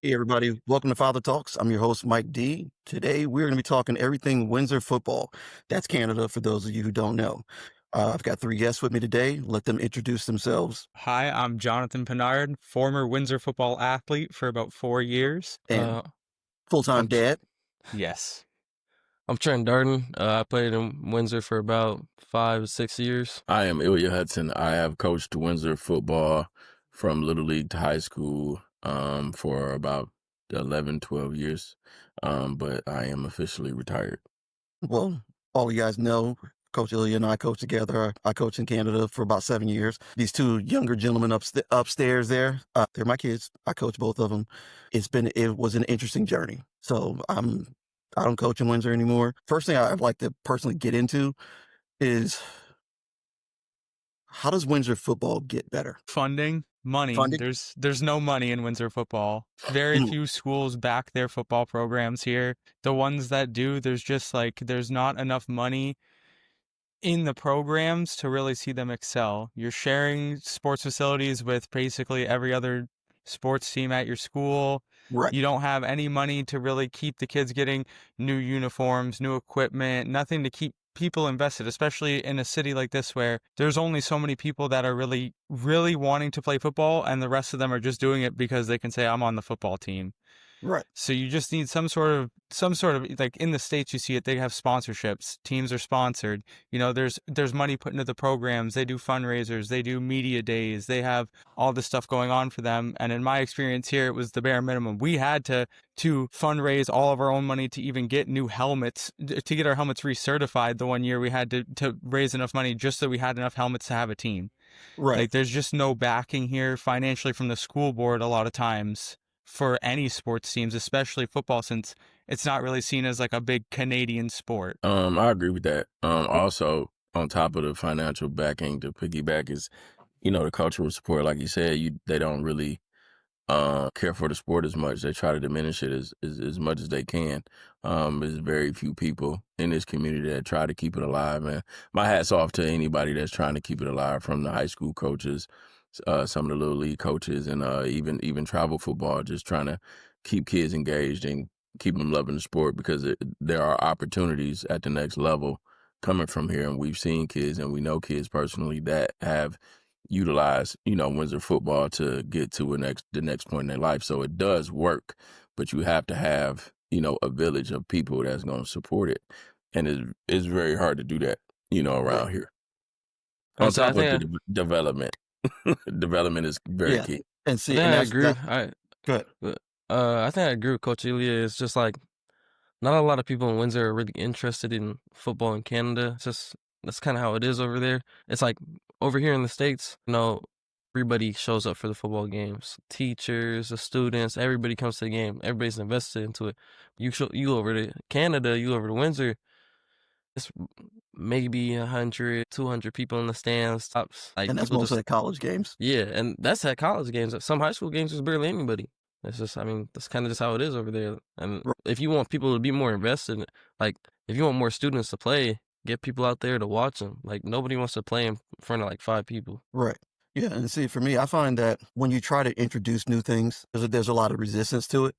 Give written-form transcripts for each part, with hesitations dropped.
Hey everybody, welcome to Father Talks. I'm your host, Mike D. Today we're going to be talking everything Windsor football. That's Canada for those of you who don't know. I've got three guests with me today. Let them introduce themselves Hi, I'm Jonathan Pinard, former Windsor football athlete for about 4 years. and I'm full-time Tr- dad. Yes. I'm Trent Darden. I played in Windsor for about 5 or 6 years. I am Ilya Hudson. I have coached Windsor football from Little League to high school for about 11, 12 years, but I am officially retired. Well, all you guys know, Coach Ilya and I coach together. I coached in Canada for about 7 years. These two younger gentlemen upstairs there, they're my kids. I coach both of them. It was an interesting journey. So I don't coach in Windsor anymore. First thing I'd like to personally get into is, how does Windsor football get better? Funding, money. Funding? There's no money in Windsor football. Very Mm, few schools back their football programs here. The ones that do, there's not enough money in the programs to really see them excel. You're sharing sports facilities with basically every other sports team at your school. right, You don't have any money to really keep the kids getting new uniforms, new equipment, nothing to keep people invested, especially in a city like this where there's only so many people that are really, really wanting to play football, and the rest of them are just doing it because they can say, I'm on the football team. right. So you just need some sort of like in the States you see it, they have sponsorships. Teams are sponsored. There's money put into the programs. They do fundraisers, they do media days, they have all this stuff going on for them. And in my experience here, it was the bare minimum. We had to fundraise all of our own money to even get new helmets, to get our helmets recertified. The one year we had to raise enough money just so we had enough helmets to have a team. Right. Like there's just no backing here financially from the school board a lot of times for any sports teams, especially football, since it's not really seen as like a big Canadian sport. I agree with that. Also, on top of the financial backing, to piggyback is, the cultural support. Like you said, they don't really care for the sport as much. They try to diminish it as much as they can. There's very few people in this community that try to keep it alive. And my hat's off to anybody that's trying to keep it alive, from the high school coaches, some of the little league coaches, and even travel football, just trying to keep kids engaged and keep them loving the sport, because there are opportunities at the next level coming from here. And we've seen kids, and we know kids personally, that have utilize, Windsor football to get to the next point in their life. So it does work, but you have to have, a village of people that's going to support it. And it's very hard to do that, Right. around here. I On say I top of think the development, development is very Yeah. key. And I see, think and I that's agree. that. Good. I think I agree with Coach Elia. It's just like not a lot of people in Windsor are really interested in football in Canada. It's just that's kind of how it is over there. It's like over here in the States, everybody shows up for the football games. Teachers, the students, everybody comes to the game. Everybody's invested into it. You over to Canada, you over to Windsor. It's maybe 100, 200 people in the stands, tops. Like And that's people mostly just at college games. yeah, and that's at college games. Some high school games, there's barely anybody. It's just, I mean, that's kind of just how it is over there. And R- if you want people to be more invested, like if you want more students to play, get people out there to watch them. Like nobody wants to play in front of like 5 people. Right. Yeah. And see, for me, I find that when you try to introduce new things, there's a lot of resistance to it.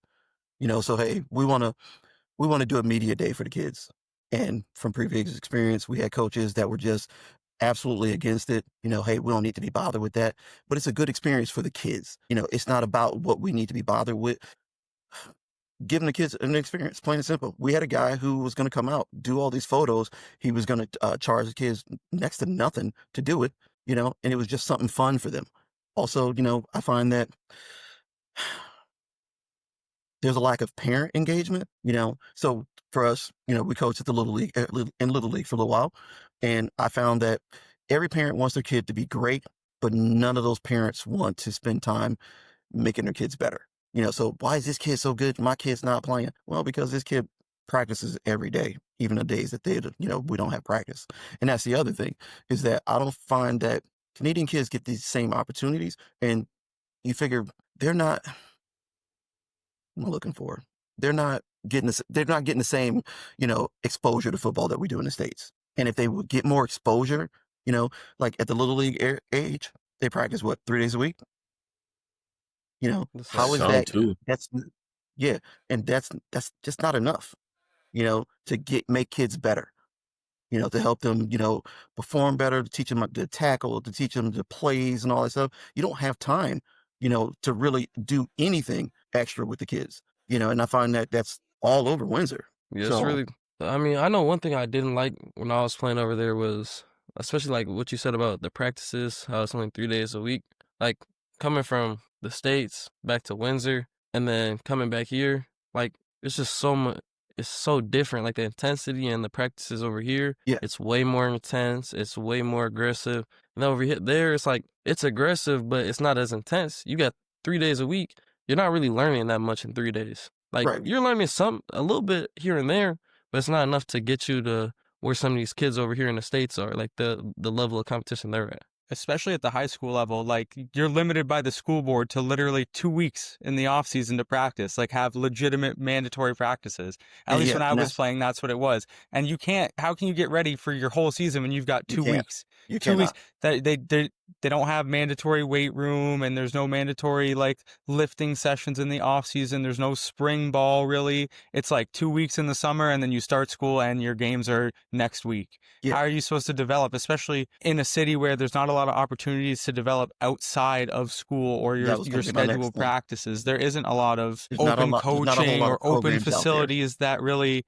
So hey, we want to do a media day for the kids. And from previous experience, we had coaches that were just absolutely against it. Hey, we don't need to be bothered with that. But it's a good experience for the kids. It's not about what we need to be bothered with. Giving the kids an experience, plain and simple. We had a guy who was going to come out, do all these photos. He was going to charge the kids next to nothing to do it, and it was just something fun for them. Also, I find that there's a lack of parent engagement, So for us, we coached at the Little League, in Little League for a little while. And I found that every parent wants their kid to be great, but none of those parents want to spend time making their kids better. So why is this kid so good? My kid's not playing. Well, because this kid practices every day, even the days that we don't have practice. And that's the other thing, is that I don't find that Canadian kids get these same opportunities. And you figure they're not, what am I looking for? They're not they're not getting the same, exposure to football that we do in the States. And if they would get more exposure, like at the Little League age, they practice what, 3 days a week? You know, That's how like is Some that? yeah. too. That's yeah, and that's just not enough. To make kids better. To help them, perform better, to teach them to tackle, to teach them the plays and all that stuff. You don't have time, to really do anything extra with the kids. And I find that that's all over Windsor. Yeah, it's So really. I mean, I know one thing I didn't like when I was playing over there was, especially like what you said about the practices, how it's only 3 days a week. Like coming from the States back to Windsor and then coming back here, like it's just so much. It's so different. Like the intensity and the practices over here, yeah, it's way more intense. It's way more aggressive. And over here, there, it's like it's aggressive, but it's not as intense. You got 3 days a week. You're not really learning that much in 3 days. Like right. you're learning a little bit here and there, but it's not enough to get you to where some of these kids over here in the States are, like the level of competition they're at. Especially at the high school level, like you're limited by the school board to literally 2 weeks in the off season to practice, like have legitimate mandatory practices. At And least yeah, when I and was that's playing, that's what it was. And how can you get ready for your whole season when you've got you two can't. weeks? You 2 weeks cannot. that they don't have mandatory weight room, and there's no mandatory like lifting sessions in the off season. There's no spring ball really. It's like 2 weeks in the summer, and then you start school and your games are next week. Yeah, How are you supposed to develop, especially in a city where there's not a lot of opportunities to develop outside of school or that was going your to be my next scheduled thing. practices? There isn't a lot of There's not a open lot. There's not a whole coaching lot or of open programs out there. facilities that really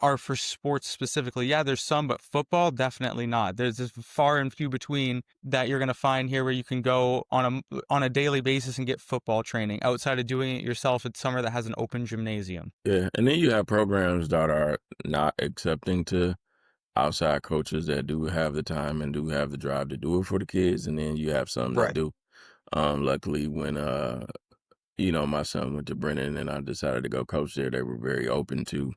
are for sports specifically. Yeah, there's some, but football definitely not. There's just far and few between that you're going to find here where you can go on a daily basis and get football training outside of doing it yourself at summer that has an open gymnasium. Yeah, and then you have programs that are not accepting to outside coaches that do have the time and do have the drive to do it for the kids, and then you have some that Right. do. Luckily, when my son went to Brennan and I decided to go coach there, they were very open to.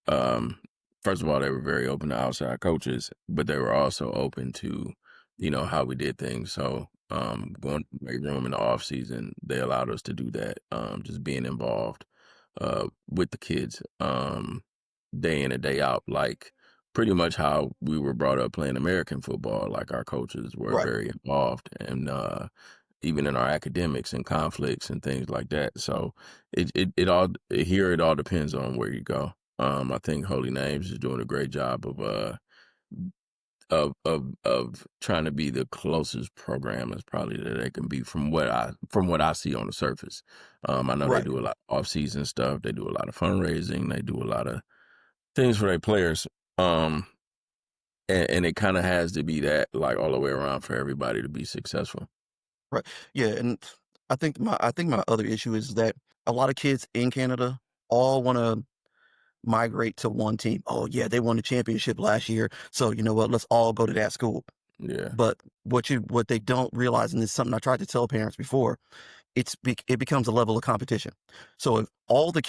Um, First of all, they were very open to outside coaches, but they were also open to, how we did things. So, going to the weight room in the off season, they allowed us to do that. Just being involved, with the kids, day in and day out, like pretty much how we were brought up playing American football. Like our coaches were Right. very involved, and even in our academics and conflicts and things like that. So it all depends on where you go. I think Holy Names is doing a great job of trying to be the closest program as probably that they can be from what I see on the surface. I know they Right. do a lot of off season stuff. They do a lot of fundraising. They do a lot of things for their players. Um, and it kind of has to be that like all the way around for everybody to be successful. Right. Yeah, and I think my other issue is that a lot of kids in Canada all want to migrate to one team. Oh yeah, they won the championship last year, so you know what? Let's all go to that school. Yeah. But what they don't realize, and it's something I tried to tell parents before, it becomes a level of competition. So if all the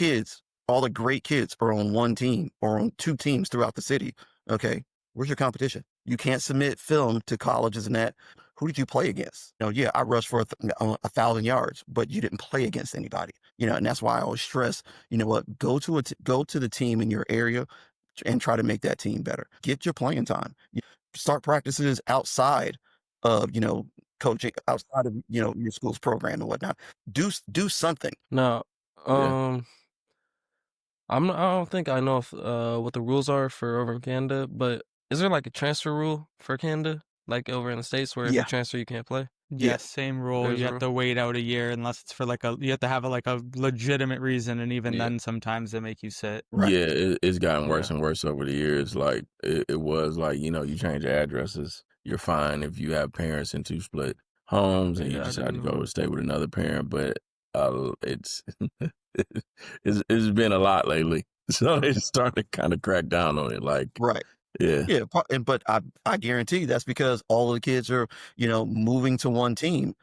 great kids are on one team or on two teams throughout the city, okay, where's your competition? You can't submit film to colleges and that. Who did you play against? Yeah, I rushed for 1,000 yards, but you didn't play against anybody. And that's why I always stress, you know what, go to the team in your area and try to make that team better. Get your playing time. Start practices outside of, coaching, outside of, your school's program and whatnot. Do something. Now, Yeah. um, I don't think I know if, what the rules are for over in Canada, but is there like a transfer rule for Canada, like over in the States, where if you Yeah, transfer, you can't play? yeah, Yes, same rule. There's You a have rule. to wait out a year unless it's for you have to have like a legitimate reason, and even Yeah, then sometimes they make you sit. right. Yeah, it's gotten yeah, worse and worse over the years. Like it was like, you change your addresses, you're fine if you have parents in two split homes and you yeah. I decide didn't to know go that. stay with another parent, but it's it's been a lot lately. So it's starting to kind of crack down on it. Like, Right. yeah. Yeah, but I guarantee that's because all of the kids are, moving to one team.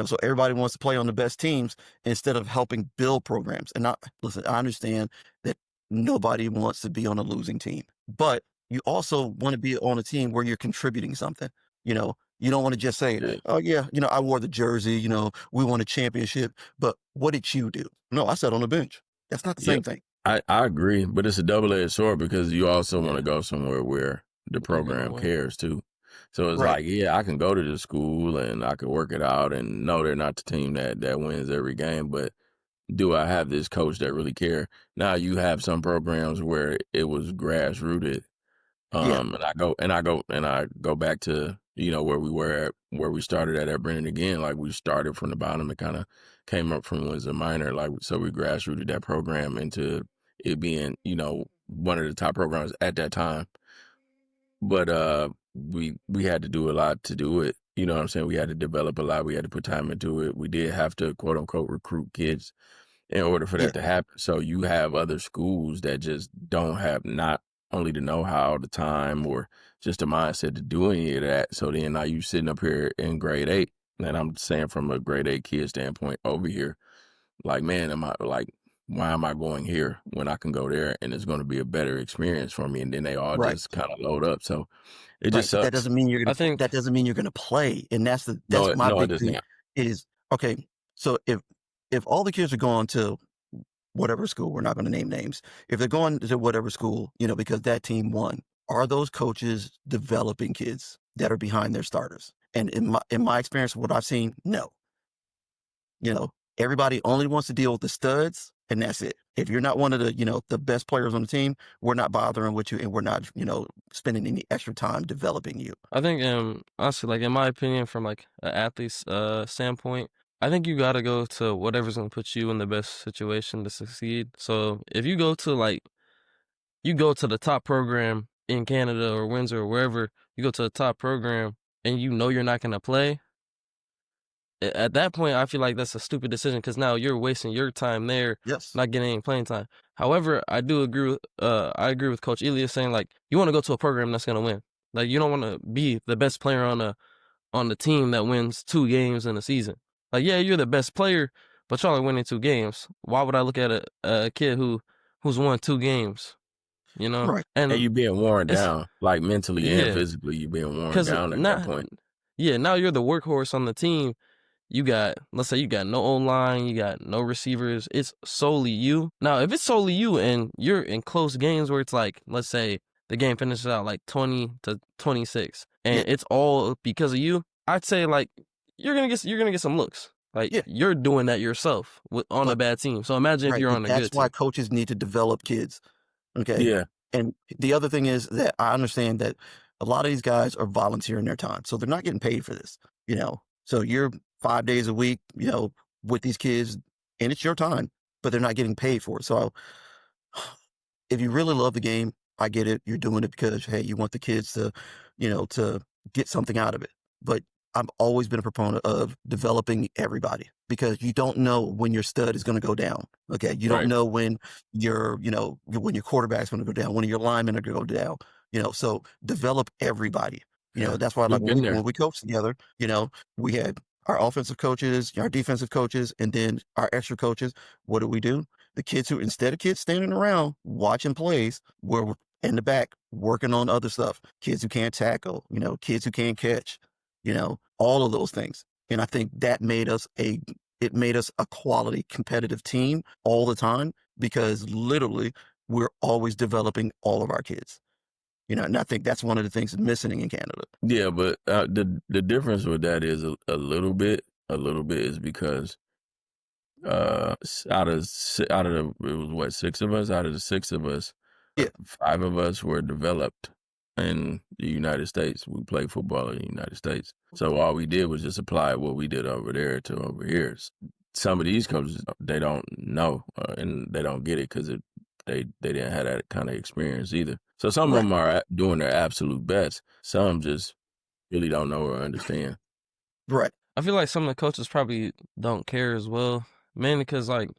So everybody wants to play on the best teams instead of helping build programs. And listen, I understand that nobody wants to be on a losing team, but you also want to be on a team where you're contributing something. You don't want to just say, Yeah. "Oh yeah, I wore the jersey. We won a championship." But what did you do? No, I sat on the bench. That's not the Yeah. same thing. I agree, but it's a double-edged sword because you also want to Yeah, go somewhere where the they're gonna program win. cares too. So it's Right. like, yeah, I can go to the school and I can work it out, and no, they're not the team that wins every game, but do I have this coach that really care? Now you have some programs where it was grass rooted. Yeah. And I go back to, where we were at, where we started at Brennan again. Like, we started from the bottom and kind of came up from Windsor Minor. Like, so we grassrooted that program into it being, one of the top programs at that time. But we had to do a lot to do it. You know what I'm saying? We had to develop a lot. We had to put time into it. We did have to, quote unquote, recruit kids in order for Yeah. that to happen. So you have other schools that just don't have not only the know-how, the time, or just the mindset to do any of that. So then now you sitting up here in grade 8, and I'm saying from a grade 8 kid standpoint over here, like, man, why am I going here when I can go there and it's going to be a better experience for me? And then they all Right. just kind of load up. So it just Right. But sucks. I think that doesn't mean you're gonna play. And that's No, my no, it big does thing not. is, okay, so if all the kids are going to whatever school, we're not going to name names. If they're going to whatever school, because that team won, are those coaches developing kids that are behind their starters? And in my experience, what I've seen, no. Everybody only wants to deal with the studs, and that's it. If you're not one of the best players on the team, we're not bothering with you, and we're not, spending any extra time developing you. I think honestly, like in my opinion, from like an athlete's standpoint, I think you gotta go to whatever's gonna put you in the best situation to succeed. So if you go to the top program in Canada or Windsor or wherever, you go to the top program and you know you're not gonna play, at that point, I feel like that's a stupid decision because now you're wasting your time there, Yes. not getting any playing time. However, I agree with Coach Elias saying like you want to go to a program that's gonna win. Like you don't want to be the best player on the team that wins 2 games in a season. Like yeah, you're the best player, but y'all are winning 2 games. Why would I look at a kid who's won 2 games? You know, Right. And and you being worn it's down, like mentally and yeah, physically, you being worn because down at that now point. now you're the workhorse on the team. Let's say you got no O-line, you got no receivers. It's solely you. Now, if it's solely you and you're in close games where it's like, let's say the game finishes out like 20-26 Yeah. and it's all because of you, I'd say like you're gonna get some looks. Like Yeah. you're doing that yourself on a But bad team. So imagine if right. you're But on a that's good why team. coaches need to develop kids. Okay. Yeah. And the other thing is that I understand that a lot of these guys are volunteering their time. So they're not getting paid for this. So you're 5 days a week, with these kids, and it's your time, but they're not getting paid for it. So if you really love the game, I get it. You're doing it because, hey, you want the kids to get something out of it. But I've always been a proponent of developing everybody because you don't know when your stud is going to go down. Okay. You don't Right. know when when your quarterback's going to go down, when your linemen are going to go down, so develop everybody. Yeah. That's why, like, We've when been we, there. when we coached together, we had our offensive coaches, our defensive coaches, and then our extra coaches. What do we do? The kids who, instead of kids standing around watching plays, were in the back working on other stuff. Kids who can't tackle, kids who can't catch, all of those things. And I think that made us a quality competitive team all the time because literally we're always developing all of our kids. And I think that's one of the things missing in Canada. Yeah, but the difference with that is a little bit is because out of it was what, 6 of us. Out of the 6 of us, Yeah, 5 of us were developed in the United States. We played football in the United States, so all we did was just apply what we did over there to over here. Some of these coaches, they don't know, and they don't get it because they didn't have that kind of experience either. So some of right. them are doing their absolute best. Some just really don't know or understand. Right. I feel like some of the coaches probably don't care as well, mainly because like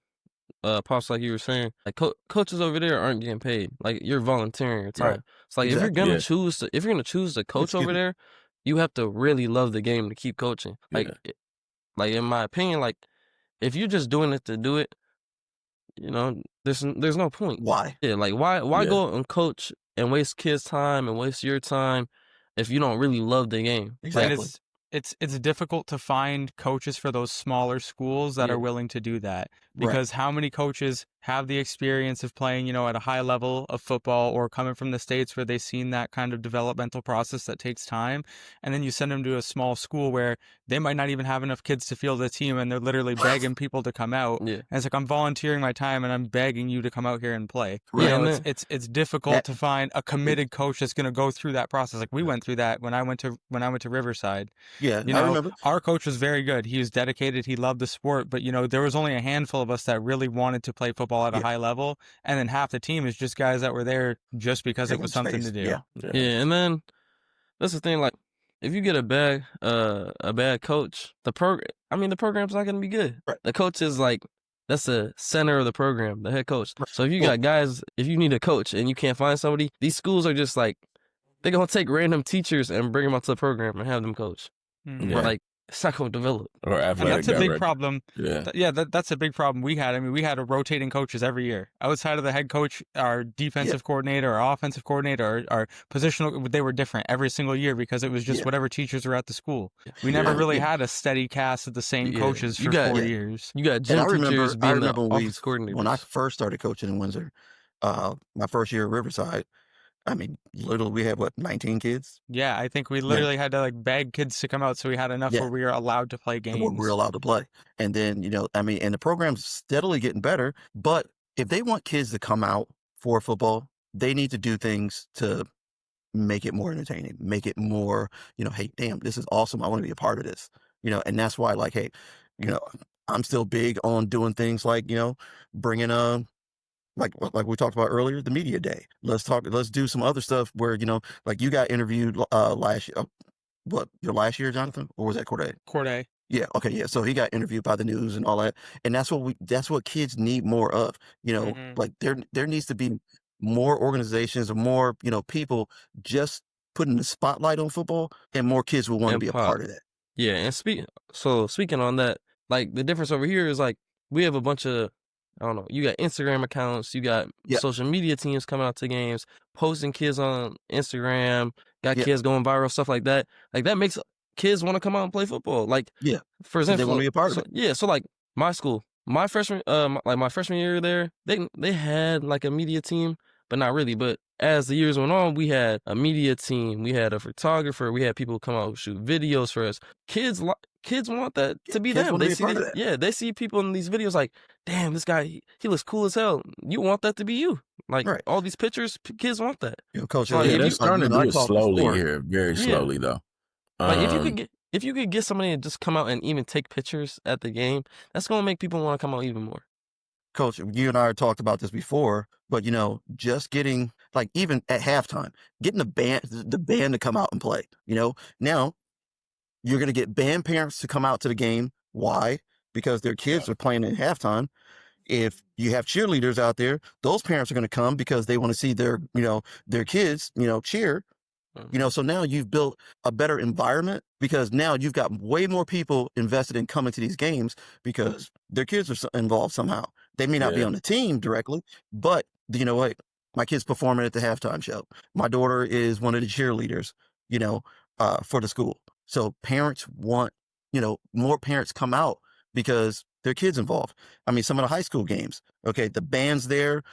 Pops, like you were saying, like coaches over there aren't getting paid. Like you're volunteering your Right. time. It's like Exactly. Yeah, if you're gonna choose to coach Excuse over me. there, you have to really love the game to keep coaching. Like yeah, like in my opinion, like if you're just doing it to do it, there's no point. Why? Yeah, like why yeah, go and coach and waste kids' time and waste your time if you don't really love the game? And Like Exactly. it's difficult to find coaches for those smaller schools that yeah, are willing to do that because how many coaches have the experience of playing, at a high level of football or coming from the States where they've seen that kind of developmental process that takes time. And then you send them to a small school where they might not even have enough kids to field a team and they're literally begging people to come out. Yeah. And it's like, I'm volunteering my time and I'm begging you to come out here and play. Yeah, and It's difficult to find a committed coach that's going to go through that process. Like we went through that when I went to Riverside. Yeah, I remember. Our coach was very good. He was dedicated. He loved the sport, but there was only a handful of us that really wanted to play football at a high level, and then half the team is just guys that were there just because it was something to do. Yeah, and then that's the thing. Like, if you get a bad coach, the program's not going to be good. Right. The coach is like, that's the center of the program, the head coach. Right. So if you got guys, if you need a coach and you can't find somebody, these schools are just like, they're going to take random teachers and bring them onto the program and have them coach. Yeah. Like, it's not going to develop. Or athletic that's a big problem. Yeah. That's a big problem we had. I mean, we had a rotating coaches every year. Outside of the head coach, our defensive coordinator, our offensive coordinator, our positional, they were different every single year because it was just whatever teachers were at the school. We never really had a steady cast of the same coaches for 4 years. You got gym teachers being the offensive coordinator. When I first started coaching in Windsor, my first year at Riverside, I mean, literally, we had 19 kids? Yeah, I think we literally had to beg kids to come out so we had enough where we were allowed to play games. Where we were allowed to play. And then, and the program's steadily getting better. But if they want kids to come out for football, they need to do things to make it more entertaining, make it more, hey, damn, this is awesome. I want to be a part of this. And that's why, hey, I'm still big on doing things like, bringing like we talked about earlier, the media day. Let's do some other stuff where, like you got interviewed last year. Your last year, Jonathan? Or was that Corday? Corday. Yeah, okay, yeah. So he got interviewed by the news and all that. And that's what kids need more of. Like there needs to be more organizations or more, people just putting the spotlight on football, and more kids will want to be a part of that. Yeah, and speaking on that, like the difference over here is like we have a bunch of, I don't know, you got Instagram accounts, you got social media teams coming out to games, posting kids on Instagram, got kids going viral, stuff like that. Like that makes kids want to come out and play football. Like, for example, they want to be a part of it. Yeah, so like my school, my freshman year there, they had like a media team, but not really. But as the years went on, we had a media team, we had a photographer, we had people come out shoot videos for us. Kids want that to be them. They see people in these videos like, damn, this guy, he looks cool as hell. You want that to be you. Like all these pictures, kids want that. Coach, they're starting to do it slowly here, very slowly though. Like if you could get somebody to just come out and even take pictures at the game, that's gonna make people want to come out even more. Coach, you and I talked about this before, but just getting even at halftime, getting the band to come out and play. Now you're going to get band parents to come out to the game. Why? Because their kids are playing at halftime. If you have cheerleaders out there, those parents are going to come because they want to see their kids, cheer. So now you've built a better environment because now you've got way more people invested in coming to these games because their kids are involved somehow. They may not be on the team directly, but you know what? My kid's performing at the halftime show. My daughter is one of the cheerleaders, for the school. So parents want, more parents come out because their kids involved. I mean, some of the high school games, okay, the band's there,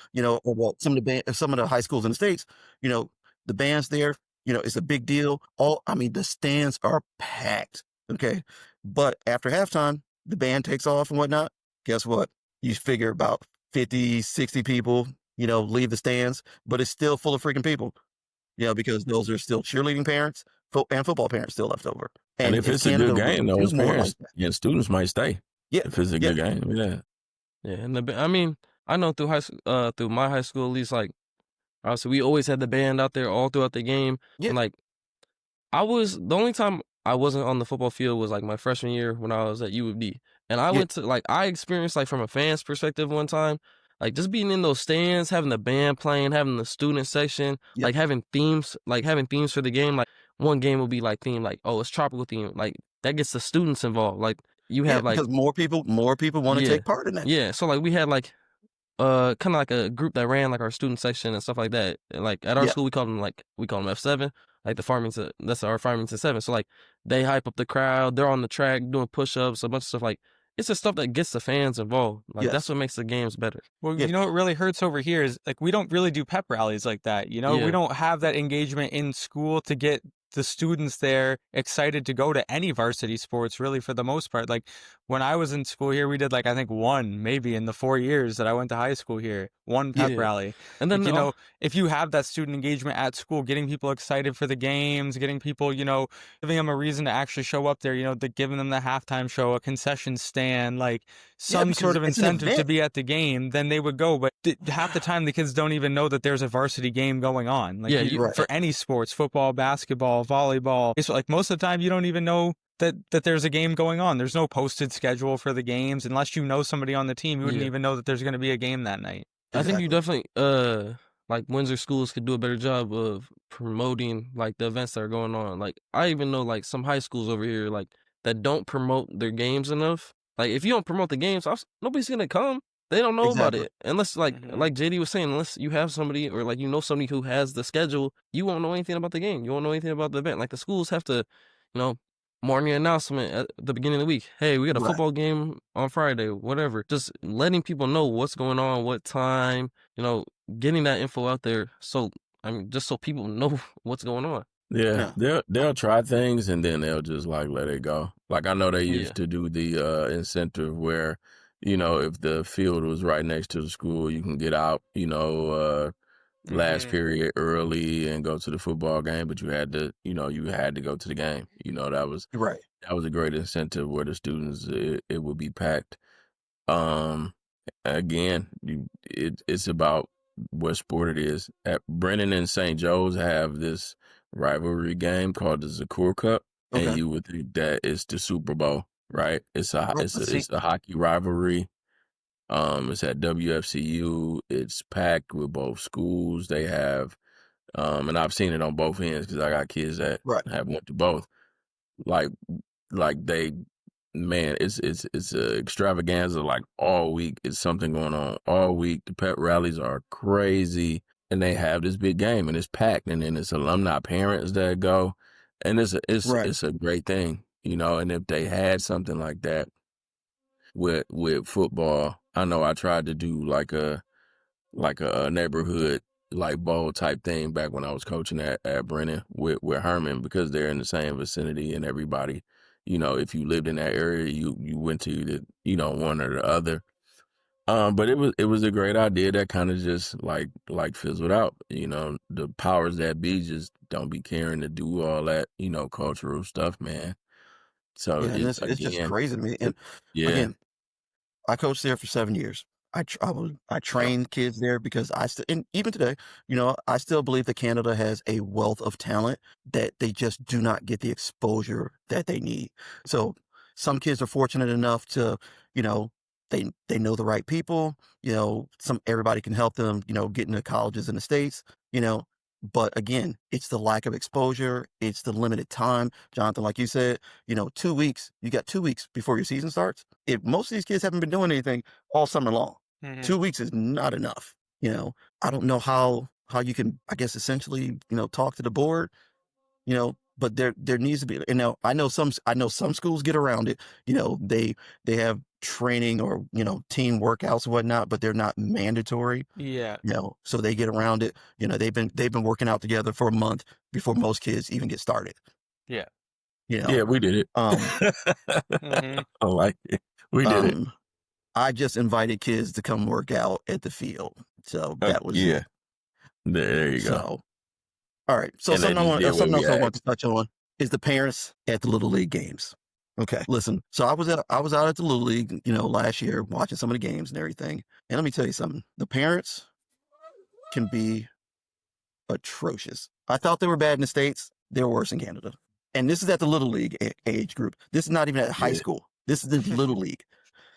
or some of the high schools in the States, the band's there, it's a big deal. The stands are packed, okay? But after halftime, the band takes off and whatnot. Guess what? You figure about 50, 60 people, leave the stands, but it's still full of freaking people, because those are still cheerleading parents and football parents still left over. And if it's a good game, those parents and students might stay. Yeah, if it's a good game, yeah. And I know through my high school, at least, like, obviously we always had the band out there all throughout the game. Yeah. And like, the only time I wasn't on the football field was like my freshman year when I was at U of D, and I went to I experienced like from a fan's perspective one time. Like just being in those stands, having the band playing, having the student section, like having themes for the game. Like one game will be like theme, like, oh, it's tropical theme. Like that gets the students involved. Like you have because more people want to take part in that. Yeah. So like we had like kind of like a group that ran like our student section and stuff like that. And like at our school we call them F7, like that's our Farmington 7. So like they hype up the crowd, they're on the track doing push-ups, a bunch of stuff. Like it's the stuff that gets the fans involved. Like that's Yes. what makes the games better. Well, Yeah. you know what really hurts over here is like we don't really do pep rallies like that. You know, we Yeah. don't have that engagement in school to get the students there excited to go to any varsity sports really for the most part. Like when I was in school here, we did like I think one maybe in the 4 years that I went to high school here, one pep Yeah. rally. And Like, then you know, if you have that student engagement at school, getting people excited for the games, getting people, you know, giving them a reason to actually show up there, you know, giving them the halftime show, a concession stand, like Yeah, some sort because of it's an incentive to event. be at the game, then they would go. But half the time, the kids don't even know that there's a varsity game going on. Like yeah, you Right. for any sports, football, basketball, volleyball, it's like most of the time you don't even know that there's a game going on. There's no posted schedule for the games unless you know somebody on the team. You wouldn't yeah. even know that there's going to be a game that night. I think you Exactly. definitely like Windsor schools could do a better job of promoting like the events that are going on. Like I even know like some high schools over here like that don't promote their games enough. Like if you don't promote the games, nobody's gonna come. They don't know about Exactly. it unless like JD was saying, unless you have somebody or like you know somebody who has the schedule, you won't know anything about the game. You won't know anything about the event. Like the schools have to, you know, morning announcement at the beginning of the week. Hey, we got a Right. football game on Friday, whatever. Just letting people know what's going on, what time, you know, getting that info out there. So, I mean, just so people know what's going on. Yeah, Yeah. they'll try things and then they'll just like let it go. Like I know they Yeah. used to do the incentive where, you know, if the field was right next to the school, you can get out, you know, last period early and go to the football game, but you had to, you know, you had to go to the game. You know, Right. that was a great incentive where the students it would be packed. Um, again, it's about what sport it is. At Brennan and St. Joe's have this rivalry game called the Zakor Cup, and Okay. you would think that it's the Super Bowl, right? Right. But see, It's a hockey rivalry. It's at WFCU. It's packed with both schools. They have, and I've seen it on both ends because I got kids that right. have went to both. Like, like they, man, it's a extravaganza. Like all week, it's something going on all week. The pep rallies are crazy, and they have this big game, and it's packed, and then it's alumni parents that go, and Right. it's a great thing, you know. And if they had something like that with football, I know I tried to do like a neighborhood like bowl type thing back when I was coaching at Brennan with Herman because they're in the same vicinity and everybody, you know, if you lived in that area, you went to the, you know, one or the other. But it was a great idea that kind of just like fizzled out. You know, the powers that be just don't be caring to do all that, you know, cultural stuff, man. So Yeah, and it's it's just again, crazy to me. And yeah, again, I coached there for 7 years. I trained kids there because I still, and even today, you know, I still believe that Canada has a wealth of talent that they just do not get the exposure that they need. So some kids are fortunate enough to, you know, they know the right people. You know, some everybody can help them. You know, get into colleges in the States. You know, but again, it's the lack of exposure. It's the limited time, Jonathan. Like you said, you know, 2 weeks. You got 2 weeks before your season starts. If most of these kids haven't been doing anything all summer long, 2 weeks is not enough. You know, I don't know how you can, I guess, essentially, you know, talk to the board, you know, but there needs to be, you know, I know some schools get around it. You know, they have training or, you know, team workouts and whatnot, but they're not mandatory. Yeah. You know, so they get around it. You know, they've been working out together for a month before most kids even get started. Yeah. You yeah, know, we did it. um, I like it. We did it. um, I just invited kids to come work out at the field, so that was Yeah, it. there you go. So, all right. So And they just did what something we else I want to asked. touch on is the parents at the Little League games. Okay, listen. So I was out at the Little League, you know, last year watching some of the games and everything. And let me tell you something: the parents can be atrocious. I thought they were bad in the States. They're worse in Canada. And this is at the Little League age group. This is not even at high Yeah. school. This is the Little League.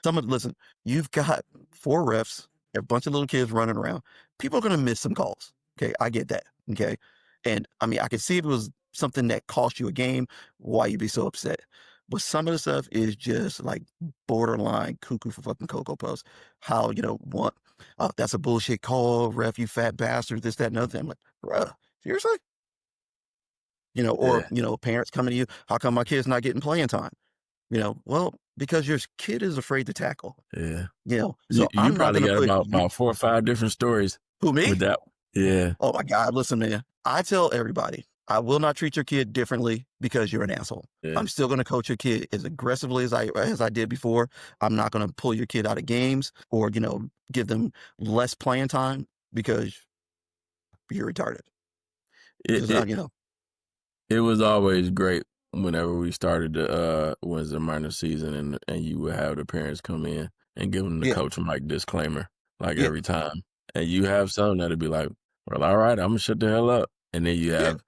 Listen, you've got 4 refs, a bunch of little kids running around. People are going to miss some calls. Okay. I get that. Okay. And I mean, I could see if it was something that cost you a game, why you'd be so upset. But some of the stuff is just like borderline cuckoo for fucking Cocoa Puffs. How, you know, what, that's a bullshit call, ref, you fat bastard, this, that, and other thing. I'm like, bruh, seriously? You know, or, Yeah. you know, parents coming to you, how come my kid's not getting playing time? You know, well, because your kid is afraid to tackle. Yeah. So You I'm not probably going to got put you. about 4 or 5 different stories Who, me? with that. Yeah. Oh my God, listen, man. I tell everybody, I will not treat your kid differently because you're an asshole. Yeah. I'm still going to coach your kid as aggressively as I did before. I'm not going to pull your kid out of games or, give them less playing time because you're retarded. It Because it you know, it was always great whenever we started the Windsor minor season and you would have the parents come in and give them the yeah, coach mic disclaimer like yeah, every time. And you have some that'd be like, well, all right, I'm gonna shut the hell up. And then you yeah. have,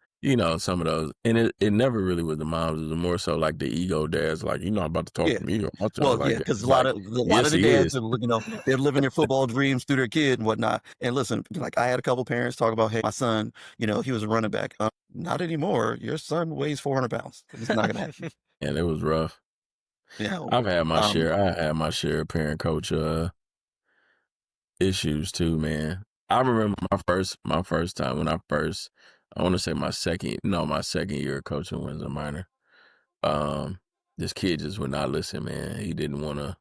some of those. And it never really was the moms, it was more so like the ego dads, like, you're not about to talk Yeah. to me or my child Well, like yeah, that. because It's like, a lot of yes, the he dads is. are, they're living their football dreams through their kid and whatnot. And listen, like I had a couple parents talk about, hey, my son, he was a running back. Not anymore. Your son weighs 400 pounds. It's not gonna happen. And it was rough. You know, I've had my um, share. I had my share of parent coach issues too, man. I remember my first time when I want to say my second year coaching Windsor Minor. Um, this kid just would not listen, man. He didn't want to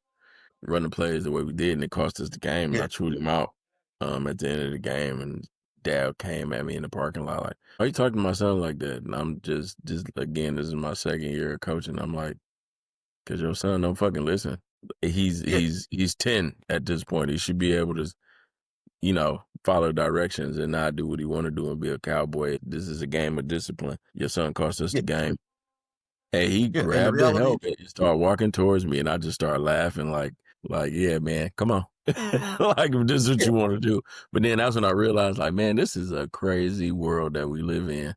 run the plays the way we did, and it cost us the game. And yeah, I chewed him out at the end of the game, and Dad came at me in the parking lot like, "Why you talking to my son like that?" And I'm just again, this is my second year of coaching. I'm like, "Cause your son don't fucking listen. He's yeah, he's he's 10 at this point. He should be able to, follow directions and not do what he want to do and be a cowboy. This is a game of discipline. Your son cost us yeah, the game." And he yeah. And the grabbed the reality, helmet and started walking towards me, and I just started laughing like, yeah, man, come on. Like, if this is what yeah, you want to do. But then that's when I realized, like, man, this is a crazy world that we live in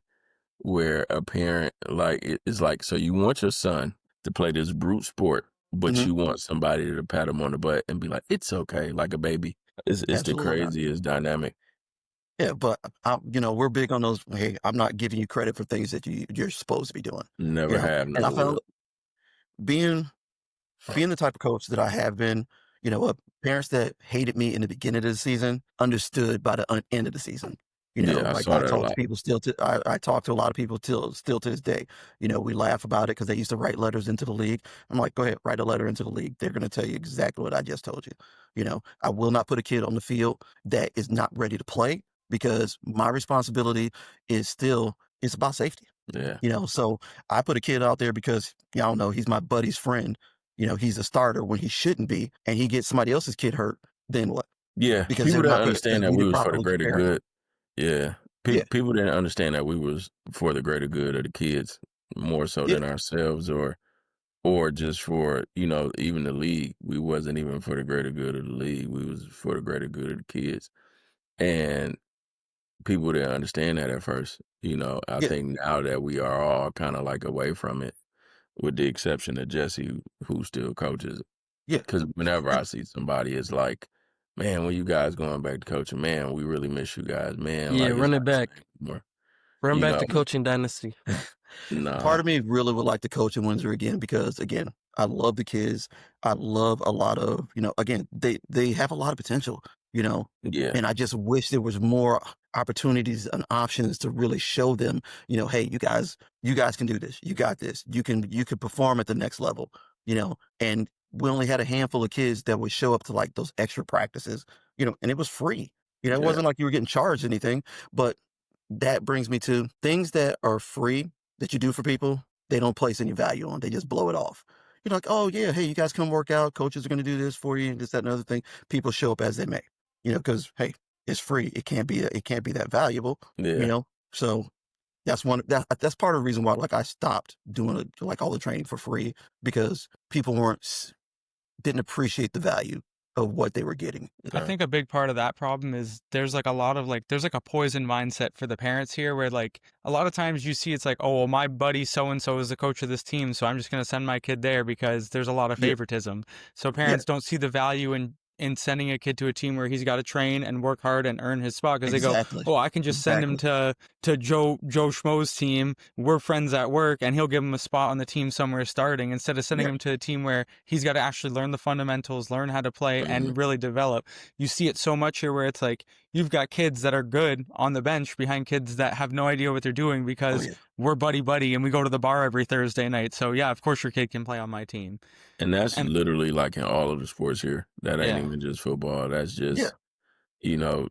where a parent, like, it's like, so you want your son to play this brute sport, but hmm you want somebody to pat him on the butt and be like, it's okay, like a baby. It's the absolutely not. craziest dynamic. Yeah, but we're big on those. Hey, I'm not giving you credit for things that you're supposed to be doing. Never have, And I never will. found being being the type of coach that I have been, parents that hated me in the beginning of the season understood by the end of the season. Yeah, I Like saw I that a talk to lot. people I talk to a lot of people still to this day. We laugh about it because they used to write letters into the league. I'm like, go ahead, write a letter into the league. They're going to tell you exactly what I just told you. I will not put a kid on the field that is not ready to play because my responsibility is still, it's about safety. Yeah. So I put a kid out there because y'all know he's my buddy's friend. He's a starter when he shouldn't be, and he gets somebody else's kid hurt. Then what? Yeah, Because people they're didn't not understand that we we didn't was for the properly greater prepare him. good. Yeah. Yeah, People didn't understand that we was for the greater good of the kids more so yeah, than ourselves or just for, even the league. We wasn't even for the greater good of the league. We was for the greater good of the kids. And people didn't understand that at first. I yeah, think now that we are all kind of like away from it, with the exception of Jesse, who still coaches. yeah. Because whenever I And see somebody, it's like, man, when you guys going back to coaching? Man, we really miss you guys. Man, Yeah, like, it's run not it the same back. anymore. Run You back know, to coaching dynasty. nah, part of me really would like to coach in Windsor again because again, I love the kids. I love a lot of, again, they have a lot of potential, you know, yeah, and I just wish there was more opportunities and options to really show them, hey, you guys can do this. You got this. You can perform at the next level, and we only had a handful of kids that would show up to like those extra practices, and it was free. It yeah, wasn't like you were getting charged anything, but that brings me to things that are free that you do for people, they don't place any value on. They just blow it off. You're like, oh yeah, hey, you guys come work out. Coaches are going to do this for you, this, that, and other thing. People show up as they may, because hey, it's free. It can't be that valuable, you yeah. know. So that's part of the reason why like I stopped doing like all the training for free because people didn't appreciate the value of what they were getting. I Okay. think a big part of that problem is there's like a lot of like there's like a poison mindset for the parents here where like a lot of times you see it's like, oh well, my buddy so and so is the coach of this team, so I'm just gonna send my kid there because there's a lot of Yeah, favoritism. So yeah, parents don't see the value in sending a kid to a team where he's got to train and work hard and earn his spot because they go, exactly, oh, I can just send him exactly. to Joe Schmo's team. We're friends at work, and he'll give him a spot on the team somewhere starting instead of sending Yeah, him to a team where he's got to actually learn the fundamentals, learn how to play, Hmm. and really develop. You see it so much here where it's like you've got kids that are good on the bench behind kids that have no idea what they're doing oh because yeah, we're buddy and we go to the bar every Thursday night. So yeah, of course your kid can play on my team. And that's And literally like in all of the sports here. That ain't yeah. even just football. That's Yeah. just, you know,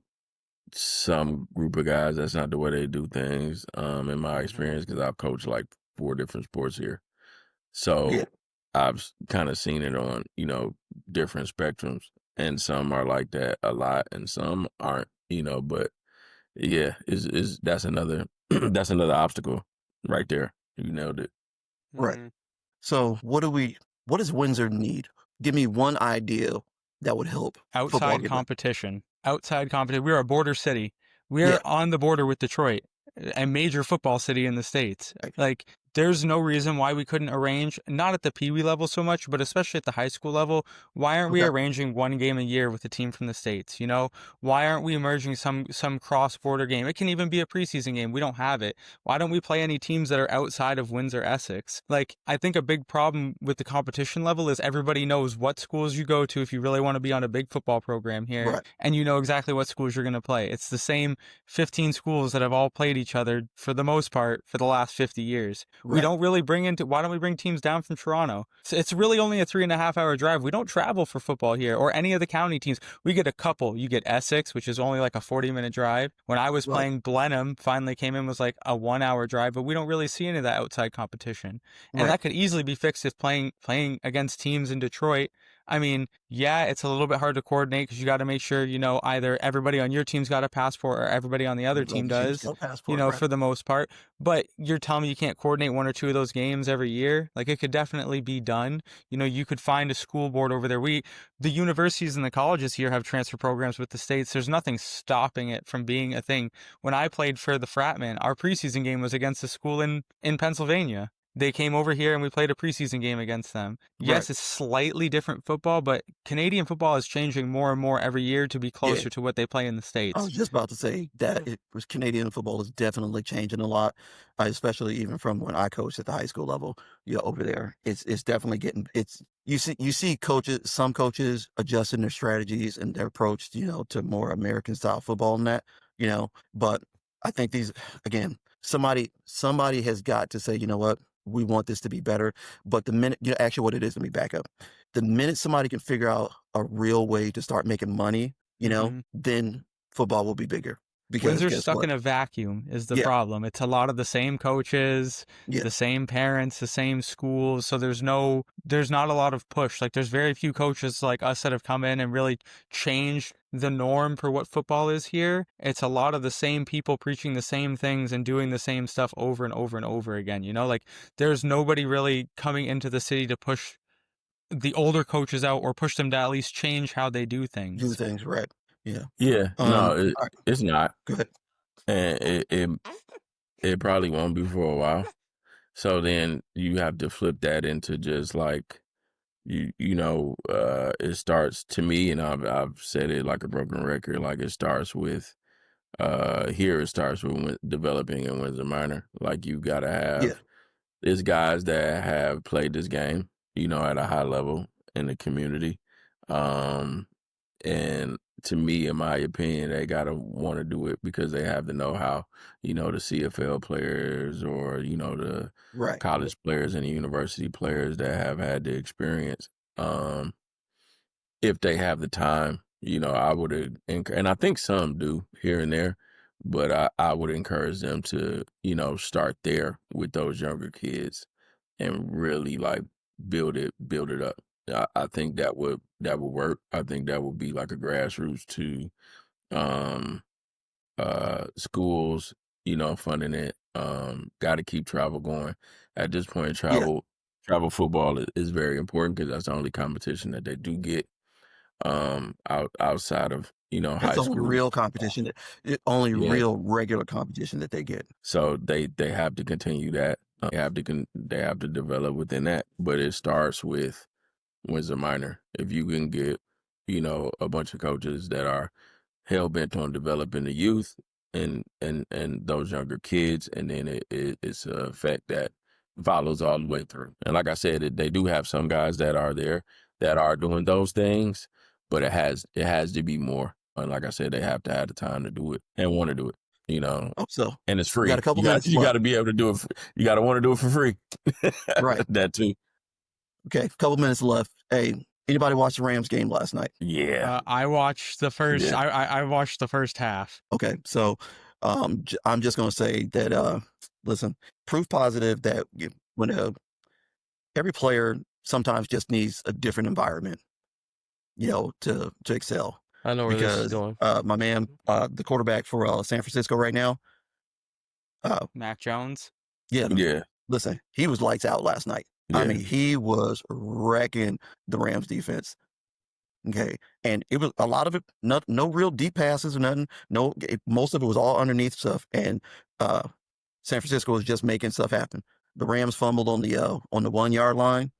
some group of guys. That's not the way they do things. In my experience, because I've coached like 4 different sports here. Yeah. So I've kind of seen it on, different spectrums. And some are like that a lot and some aren't, but yeah, is that's another that's another obstacle right there. You nailed it. Right. Mhm. So what does Windsor need? Give me one idea that would help football Outside get better. competition. Outside competition. We're a border city. Yeah. We're on the border with Detroit, a major football city in the States. Right. Like, there's no reason why we couldn't arrange, not at the Pee Wee level so much, but especially at the high school level. Why aren't we Okay. arranging one game a year with a team from the States? You know, why aren't we merging some cross-border game? It can even be a preseason game. We don't have it. Why don't we play any teams that are outside of Windsor, Essex? Like, I think a big problem with the competition level is everybody knows what schools you go to if you really want to be on a big football program here, Right. and you know exactly what schools you're going to play. It's the same 15 schools that have all played each other for the most part for the last 50 years. We Right. don't really why don't we bring teams down from Toronto? It's really only a 3.5 hour drive. We don't travel for football here or any of the county teams. We get a couple. You get Essex, which is only like a 40-minute drive. When I was Right. playing, Blenheim finally came in, was like a 1 hour drive, but we don't really see any of that outside competition. And Right. that could easily be fixed if playing against teams in Detroit. I mean, yeah, it's a little bit hard to coordinate because you got to make sure, either everybody on your team's got a passport or everybody on the other team Teams does, got a passport. Right. for the most part. But you're telling me you can't coordinate 1 or 2 of those games every year? Like, it could definitely be done. You could find a school board over there. The universities and the colleges here have transfer programs with the states. There's nothing stopping it from being a thing. When I played for the Fratman, our preseason game was against a school in Pennsylvania. They came over here and we played a preseason game against them. Right. Yes, it's slightly different football, but Canadian football is changing more and more every year to be Yeah. closer to what they play in the I States. was just about to say that Canadian football is definitely changing a lot, especially even from when I coached at the high school level. Over there, it's definitely getting. You see some coaches adjusting their strategies and their approach, to more American style football and that, But I think again, somebody has got to say, you know what, we want this to be better. But the minute, actually, what it is, let me back up. The minute somebody can figure out a real way to start making money, Mhm. then football will be bigger. Because Windsor's guess stuck what? in a vacuum is the Yeah. problem. It's a lot of the same coaches, Yeah. the same parents, the same schools. So there's not a lot of push. Like, there's very few coaches like us that have come in and really changed the norm for what football is here. It's a lot of the same people preaching the same things and doing the same stuff over and over and over again. Like, there's nobody really coming into the city to push the older coaches out or push them to at least change how they do Do things. things right. Yeah. Yeah, no, All right, it's not, go ahead. and it probably won't be for a while. So then you have to flip that into just like it starts to me, and I've said it like a broken record. Like it starts with here. It starts with developing in Windsor Minor. Like you gotta Yeah. have there's guys that have played this game, at a high level in the community. Um, and to me, in my opinion, they gotta want to do it because they have the know-how. The CFL players or the Right. college players and the university players that have had the experience. Um, if they have the time, I would and I think some do here and there, but I would encourage them to, start there with those younger kids and really like build it up. I think that would work. I think that would be like a grassroots to um schools, funding it. Got to keep travel going. At this point, Yeah. travel football is very important because that's the only competition that they do get outside of That's high the only school. real competition only Yeah, real regular competition that they get. so they have to continue that. They have to develop within that, but it starts with Windsor Minor. If you can get a bunch of coaches that are hell bent on developing the youth and those younger kids, and then it's a effect that follows all the way through. And like I said, they do have some guys that are there that are doing those things, but it has to be more. And like I said, they have to have the time to do it and want to do it. you know, Hope so. and it's We free. got a couple You got minutes you got left. to be able to do it. You got to want to do it for free. Right. That too. Okay, couple minutes left. Hey, anybody watch the Rams game last night? Yeah. I watched the first. Yeah. I watched the first half. Okay, so I'm just gonna say that listen, proof positive that when every player sometimes just needs a different environment, to excel. I know where this is Because going. my man, the quarterback for San Francisco right now, Mac Jones. yeah, Yeah. listen, he was lights out last night. I Yeah. mean, he was wrecking the Rams defense. Okay, and it was a lot of it, no real deep passes or nothing. No, most of it was all underneath stuff, and San Francisco was just making stuff happen. The Rams fumbled on the 1 yard line.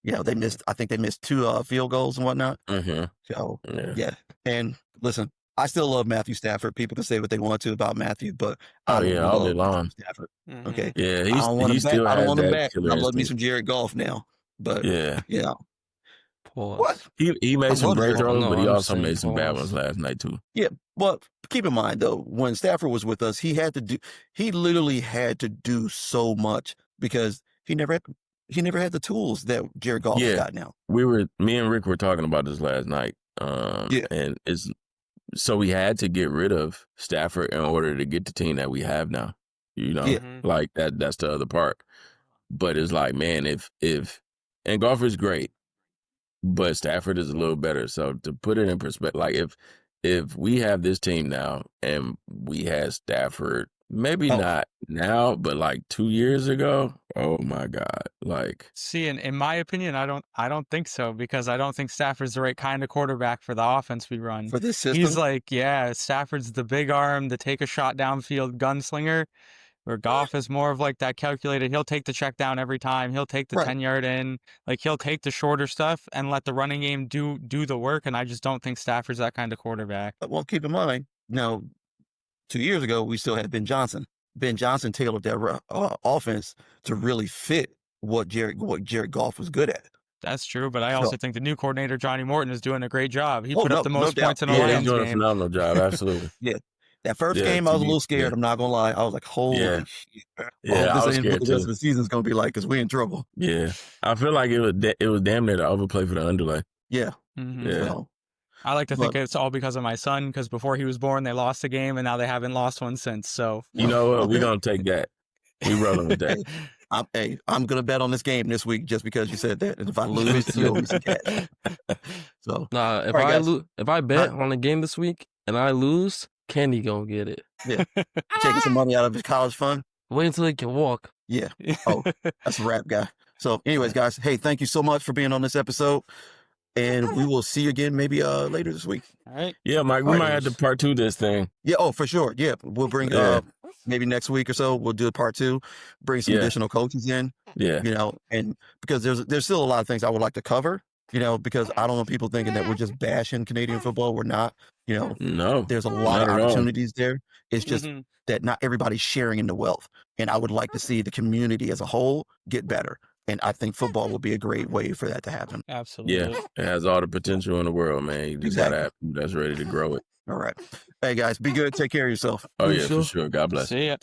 They missed. I think they missed 2 field goals and whatnot. Mm-hmm. So Yeah. yeah, and listen, I still love Matthew Stafford. People can say what they want to about Matthew, but I Oh yeah, all day love long. Matthew Stafford. Mhm. Okay, Yeah, I don't want he him back. still I don't has want him that back. I killer love me instinct. some Jared Goff now, but Yeah. Pause. what? He I made some love great Jared Goff. throws, No, but he I'm also saying made some bad pause. ones last night too. Yeah, but keep in mind though, when Stafford was with us, he literally had to do so much because he never had the tools that Jared Goff has Yeah. got now. Me and Rick were talking about this last night. Yeah. And so we had to get rid of Stafford in order to get the team that we have now. Yeah. Like that's the other part. But it's like, man, if and Goff is great, but Stafford is a little better. So to put it in perspective, like if we have this team now and we had Stafford, maybe Oh. not now, but like 2 years ago, oh my God. Like See, in my opinion, I don't think so, because I don't think Stafford's the right kind of quarterback for the offense we run. For this system, He's like, Stafford's the big arm, the take a shot downfield gunslinger, where Goff is more of like that calculated. He'll take the check down every time. He'll take the Right. 10-yard in. Like, he'll take the shorter stuff and let the running game do the work. And I just don't think Stafford's that kind of quarterback. well, keep in mind now, 2 years ago we still had Ben Johnson. Ben Johnson tailored that offense to really fit what Jared Goff was good at. That's true, but I also think the new coordinator, Johnny Morton, is doing a great job. He Oh, put no- up the no most doubt. points in a yeah, he's Lions doing a game. phenomenal job. Absolutely. That first Yeah, game, I was a to little me, scared. yeah. I'm not gonna lie. I was like, holy Yeah. shit. Yeah, I was This ain't what scared the rest too. of the season's gonna be like because we in trouble. Yeah. I feel like it was damn near the overplay for the underlay. Yeah. Mhm. Yeah. So, I like to think But- it's all because of my son, because before he was born, they lost a game, and now they haven't lost one since. So, You know what? We're Okay. gonna take that. We rolling with that. I'm gonna bet on this game this week just because you said that. And if I lose, too. you owe me some cash. So Nah, if Alright, I guys. if I bet on a game this week and I lose, Kenny gonna get it. taking some money out of his college fund. Wait until he can walk. Yeah. Oh, that's a rap guy. So, anyways, guys, hey, thank you so much for being on this episode. And we will see you again maybe later this week. all right. Yeah, Mike, we All right. might have to part 2 this thing. Yeah, oh, for sure. Yeah. We'll bring Yeah. maybe next week or so, we'll do a part 2, bring some Yeah. additional coaches in, Yeah. and because there's still a lot of things I would like to cover, because I don't want people thinking that we're just bashing Canadian football. We're not, No. there's a lot of Not at all. opportunities there. It's just Mhm. that not everybody's sharing in the wealth. And I would like to see the community as a whole get better. And I think football will be a great way for that to happen. Absolutely. Yeah. It has all the potential in the world, man. You just gotta Exactly. have people that's ready to grow it. All right. Hey, guys, be good. Take care of yourself. Oh For yeah, sure. for sure. God bless. See ya.